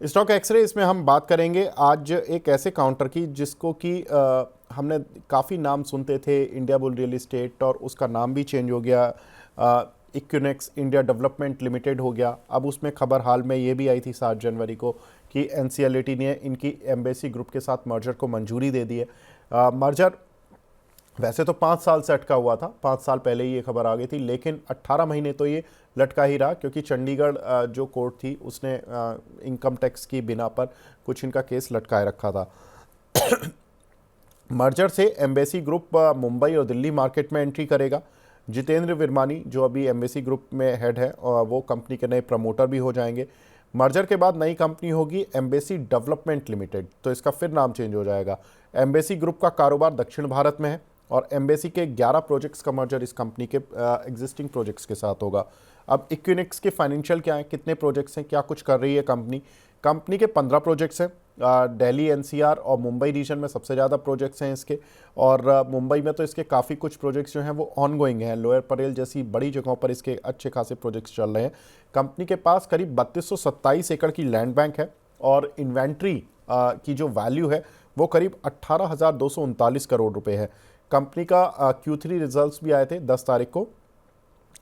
Stock x ray इसमें हम बात करेंगे आज एक ऐसे काउंटर की जिसको कि हमने काफ़ी नाम सुनते थे, इंडिया बुल रियल इस्टेट, और उसका नाम भी चेंज हो गया, इक्विनेक्स इंडिया डेवलपमेंट लिमिटेड हो गया। अब उसमें खबर हाल में ये भी आई थी 7 जनवरी को कि एनसीएलटी ने इनकी एम्बेसी ग्रुप के साथ मर्जर को मंजूरी दे दी है। मर्जर वैसे तो 5 साल से अटका हुआ था, 5 साल पहले ही ये खबर आ गई थी, लेकिन 18 महीने तो ये लटका ही रहा, क्योंकि चंडीगढ़ जो कोर्ट थी उसने इनकम टैक्स की बिना पर कुछ इनका केस लटकाए रखा था। मर्जर से एम्बेसी ग्रुप मुंबई और दिल्ली मार्केट में एंट्री करेगा। जितेंद्र विरमानी जो अभी एम्बेसी ग्रुप में हेड है, वो कंपनी के नए प्रमोटर भी हो जाएंगे। मर्जर के बाद नई कंपनी होगी एम्बेसी डेवलपमेंट लिमिटेड, तो इसका फिर नाम चेंज हो जाएगा। एम्बेसी ग्रुप का कारोबार दक्षिण भारत में है और एम्बेसी के 11 प्रोजेक्ट्स का मर्जर इस कंपनी के एग्जिस्टिंग प्रोजेक्ट्स के साथ होगा। अब इक्विनेक्स के फाइनेंशियल क्या है, कितने प्रोजेक्ट्स हैं, क्या कुछ कर रही है कंपनी। कंपनी के 15 प्रोजेक्ट्स हैं। दिल्ली एनसीआर और मुंबई रीजन में सबसे ज़्यादा प्रोजेक्ट्स हैं इसके, और मुंबई में तो इसके काफ़ी कुछ प्रोजेक्ट्स जो हैं वो ऑनगोइंग हैं। लोअर परेल जैसी बड़ी जगहों पर इसके अच्छे खासे प्रोजेक्ट्स चल रहे हैं। कंपनी के पास करीब 3227 एकड़ की लैंड बैंक है और इन्वेंट्री की जो वैल्यू है वो करीब 18,239 करोड़ रुपए है। कंपनी का Q3 रिजल्ट्स भी आए थे 10 तारीख को।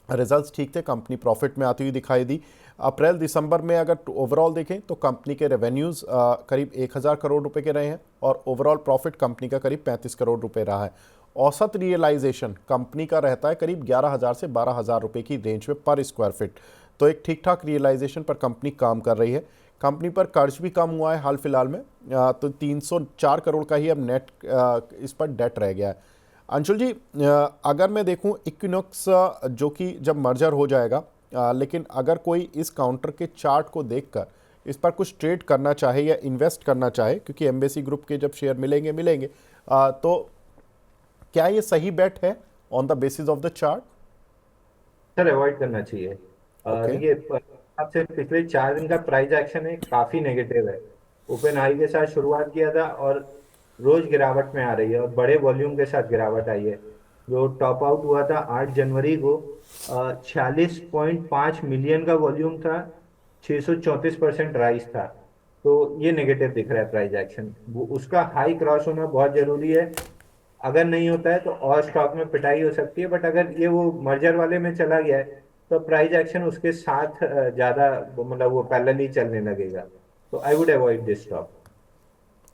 रिजल्ट्स ठीक थे, कंपनी प्रॉफिट में आती हुई दिखाई दी। अप्रैल दिसंबर में अगर ओवरऑल देखें तो कंपनी के रेवेन्यूज़ करीब 1000 करोड़ रुपए के रहे हैं और ओवरऑल प्रॉफिट कंपनी का करीब 35 करोड़ रुपए रहा है। औसत रियलाइजेशन कंपनी का रहता है करीब 11,000 से 12,000 रुपए की रेंज में पर स्क्वायर फिट, तो एक ठीक ठाक रियलाइजेशन पर कंपनी काम कर रही है। कंपनी पर कर्ज भी कम हुआ है हाल फिलहाल में, तो 304 करोड़ का ही अब नेट इस पर डेट रह गया है। अंशुल जी, अगर मैं देखूं इक्विनॉक्स जो कि जब मर्जर हो जाएगा, लेकिन अगर कोई इस काउंटर के चार्ट को देखकर इस पर कुछ ट्रेड करना चाहे या इन्वेस्ट करना चाहे, क्योंकि एम्बेसी ग्रुप के जब शेयर मिलेंगे मिलेंगे, तो क्या ये सही बेट है on the basis of the chart? Sir avoid करना चाहिए। ओके। देखिए, आपसे पिछले 4 दिन का प्राइस एक्शन है काफी नेगेटिव है। ओपन हाई के साथ शुरुआत किया था और रोज गिरावट में आ रही है और बड़े वॉल्यूम के साथ गिरावट आई है। जो टॉप आउट हुआ था 8 जनवरी को 46.5 मिलियन का वॉल्यूम था, 634% राइस था। तो ये नेगेटिव दिख रहा है प्राइस एक्शन, उसका हाई क्रॉस होना बहुत जरूरी है। अगर नहीं होता है तो और स्टॉक में पिटाई हो सकती है, बट अगर ये वो मर्जर वाले में चला गया है तो प्राइस एक्शन उसके साथ ज्यादा मतलब वो पैरेलली चलने लगेगा। तो I would avoid this stock.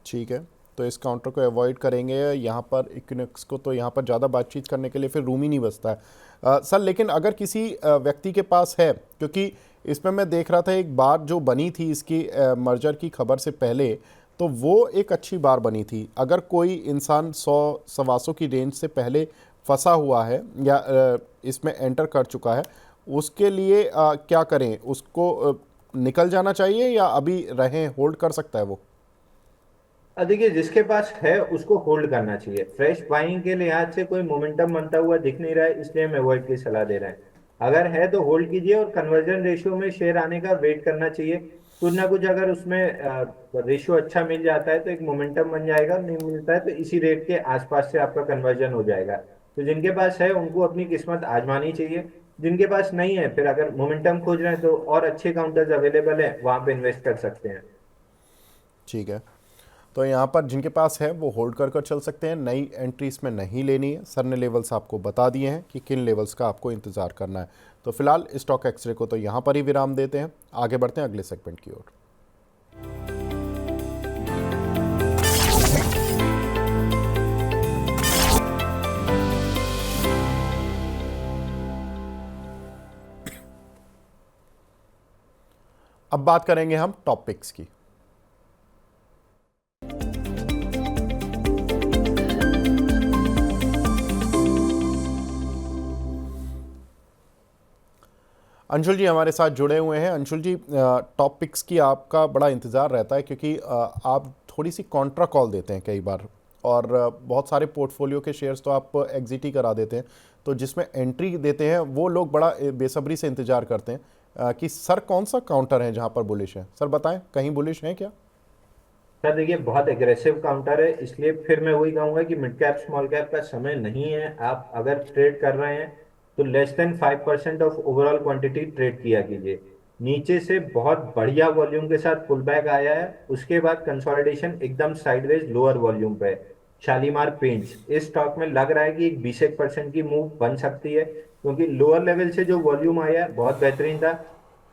ठीक है, तो इस काउंटर को अवॉइड करेंगे यहाँ पर। इक्विनॉक्स को तो यहाँ पर ज़्यादा बातचीत करने के लिए फिर रूम ही नहीं बचता है। सर, लेकिन अगर किसी व्यक्ति के पास है, क्योंकि इसमें मैं देख रहा था एक बार जो बनी थी इसकी मर्जर की खबर से पहले, तो वो एक अच्छी बार बनी थी। अगर कोई इंसान 100 सवा 100 की रेंज से पहले फंसा हुआ है या इसमें एंटर कर चुका है, उसके लिए क्या करें? उसको निकल जाना चाहिए या अभी रहें, होल्ड कर सकता है वो? देखिए, जिसके पास है उसको होल्ड करना चाहिए। फ्रेश बाइंग के लिहाज से कोई मोमेंटम बनता हुआ दिख नहीं रहा है, इसलिए हम अवॉइड की सलाह दे रहे हैं। अगर है तो होल्ड कीजिए और कन्वर्जन रेशियो में शेयर आने का वेट करना चाहिए। कुछ ना कुछ अगर उसमें रेशियो अच्छा मिल जाता है तो एक मोमेंटम बन जाएगा, नहीं मिलता है तो इसी रेट के आसपास से आपका कन्वर्जन हो जाएगा। तो जिनके पास है उनको अपनी किस्मत आजमानी चाहिए। जिनके पास नहीं है, फिर अगर मोमेंटम खोज रहे हैं तो और अच्छे काउंटर्स अवेलेबल है, वहां पे इन्वेस्ट कर सकते हैं। ठीक है, तो यहाँ पर जिनके पास है वो होल्ड कर कर चल सकते हैं, नई एंट्री इसमें नहीं लेनी है। सर ने लेवल्स आपको बता दिए हैं कि किन लेवल्स का आपको इंतज़ार करना है। तो फिलहाल स्टॉक एक्सरे को तो यहाँ पर ही विराम देते हैं, आगे बढ़ते हैं अगले सेगमेंट की ओर। अब बात करेंगे हम टॉपिक्स की। अंशुल जी हमारे साथ जुड़े हुए हैं। अंशुल जी, टॉपिक्स की आपका बड़ा इंतज़ार रहता है, क्योंकि आप थोड़ी सी कॉन्ट्रा कॉल देते हैं कई बार, और बहुत सारे पोर्टफोलियो के शेयर्स तो आप एग्जिट ही करा देते हैं। तो जिसमें एंट्री देते हैं वो लोग बड़ा बेसब्री से इंतज़ार करते हैं कि सर कौन सा काउंटर है जहां पर बुलिश है। सर बताएं, कहीं बुलिश हैं क्या? सर देखिए, बहुत एग्रेसिव काउंटर है, इसलिए फिर मैं वही कहूंगा कि मिड कैप स्मॉल कैप का समय नहीं है। आप अगर ट्रेड कर रहे हैं तो less than 5% of overall quantity trade किया कीजिए। नीचे से बहुत बढ़िया वॉल्यूम के साथ पुल बैक आया है, उसके बाद कंसोलिडेशन एकदम साइडवेज लोअर वॉल्यूम पे है। शालीमार पेंट्स, इस स्टॉक में लग रहा है कि एक 20% की मूव बन सकती है, क्योंकि लोअर लेवल से जो वॉल्यूम आया है बहुत बेहतरीन था।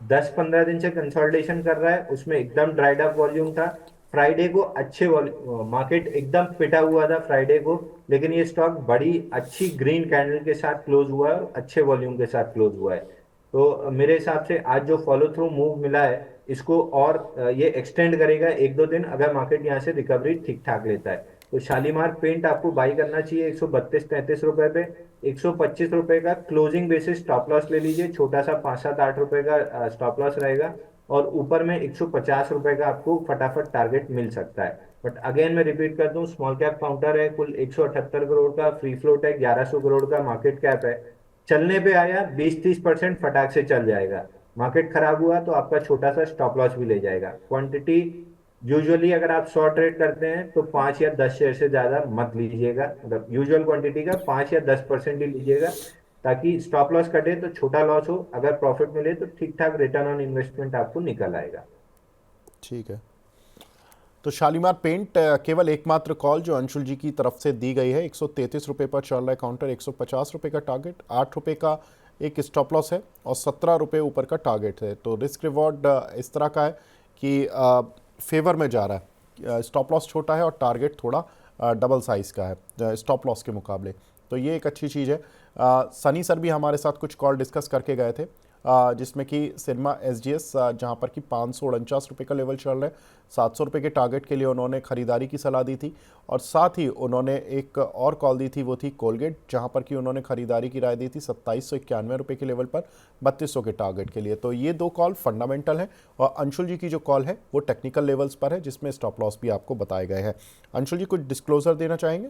10-15 दिन से कंसोलिडेशन कर रहा है, उसमें एकदम ड्राइड अप वॉल्यूम था। फ्राइडे को अच्छे मार्केट एकदम पिटा हुआ था फ्राइडे को, लेकिन ये स्टॉक बड़ी अच्छी ग्रीन कैंडल के साथ क्लोज हुआ है और अच्छे वॉल्यूम के साथ क्लोज हुआ है। तो मेरे हिसाब से आज जो फॉलो थ्रू मूव मिला है, इसको और ये एक्सटेंड करेगा 1-2 दिन, अगर मार्केट यहाँ से रिकवरी ठीक ठाक लेता है। तो शालीमार पेंट आपको बाई करना चाहिए 132-33 रुपए पे। 125 रुपए का क्लोजिंग बेसिस स्टॉप लॉस ले लीजिए, छोटा सा 5-7-8 रुपए का स्टॉप लॉस रहेगा। और ऊपर में 150 रुपए का आपको फटाफट टारगेट मिल सकता है। बट अगेन मैं रिपीट कर दूं, स्मॉल कैप काउंटर है, कुल 178 करोड़ का फ्री फ्लोट है, 1100 करोड़ का मार्केट कैप है। चलने पे आया 20-30% फटाक से चल जाएगा। मार्केट खराब हुआ तो आपका छोटा सा स्टॉप लॉस भी ले जाएगा। क्वांटिटी यूजुअली अगर आप 100 ट्रेड करते हैं तो 5 या 10 शेयर से ज्यादा मत लीजिएगा, मतलब यूजुअल क्वांटिटी का 5 या 10% ही लीजिएगा, ताकि स्टॉप लॉस कटे तो छोटा लॉस हो, अगर प्रॉफिट मिले तो ठीक ठाक रिटर्न ऑन इन्वेस्टमेंट आपको निकल आएगा। ठीक है। तो शालीमार पेंट केवल एकमात्र कॉल जो अंशुल जी की तरफ से दी गई है। 133 रुपये पर चल रहा है काउंटर, 150 रुपये का टारगेट, 8 रुपये का एक स्टॉप लॉस है और 17 रुपये ऊपर का टारगेट है। तो रिस्क रिवॉर्ड इस तरह का है कि फेवर में जा रहा है। स्टॉप लॉस छोटा है और टारगेट थोड़ा डबल साइज़ का है स्टॉप लॉस के मुकाबले। तो ये एक अच्छी चीज़ है। सनी सर भी हमारे साथ कुछ कॉल डिस्कस करके गए थे, जिसमें कि सिरमा एसजीएस जहां पर कि 549 रुपये का लेवल चल रहा है, 700 रुपये के टारगेट के लिए उन्होंने ख़रीदारी की सलाह दी थी। और साथ ही उन्होंने एक और कॉल दी थी, वो थी कोलगेट, जहां पर कि उन्होंने ख़रीदारी की राय दी थी 2791 रुपये के लेवल पर 3200 के टारगेट के लिए। तो ये दो कॉल फंडामेंटल है और अंशुल जी की जो कॉल है वो टेक्निकल लेवल्स पर है, जिसमें स्टॉप लॉस भी आपको बताए गए हैं। अंशुल जी कुछ डिस्क्लोजर देना चाहेंगे?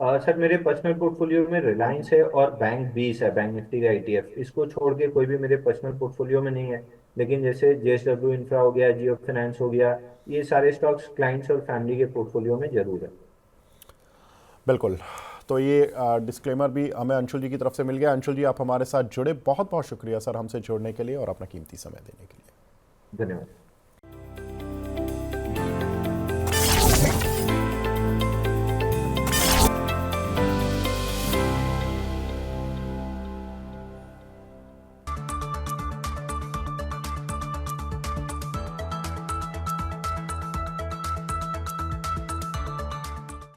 सर, मेरे पर्सनल पोर्टफोलियो में रिलायंस है और बैंक 20 है, बैंक निफ्टी का ईटीएफ। इसको छोड़ के कोई भी मेरे पर्सनल पोर्टफोलियो में नहीं है। लेकिन जैसे जेएसडब्ल्यू इंफ्रा हो गया, जियो फाइनेंस हो गया, ये सारे स्टॉक्स क्लाइंट्स और फैमिली के पोर्टफोलियो में जरूर है। बिल्कुल। तो ये डिस्क्लेमर भी हमें अंशुल जी की तरफ से मिल गया। अंशुल जी, आप हमारे साथ जुड़े, बहुत बहुत शुक्रिया सर हमसे जुड़ने के लिए और अपना कीमती समय देने के लिए। धन्यवाद।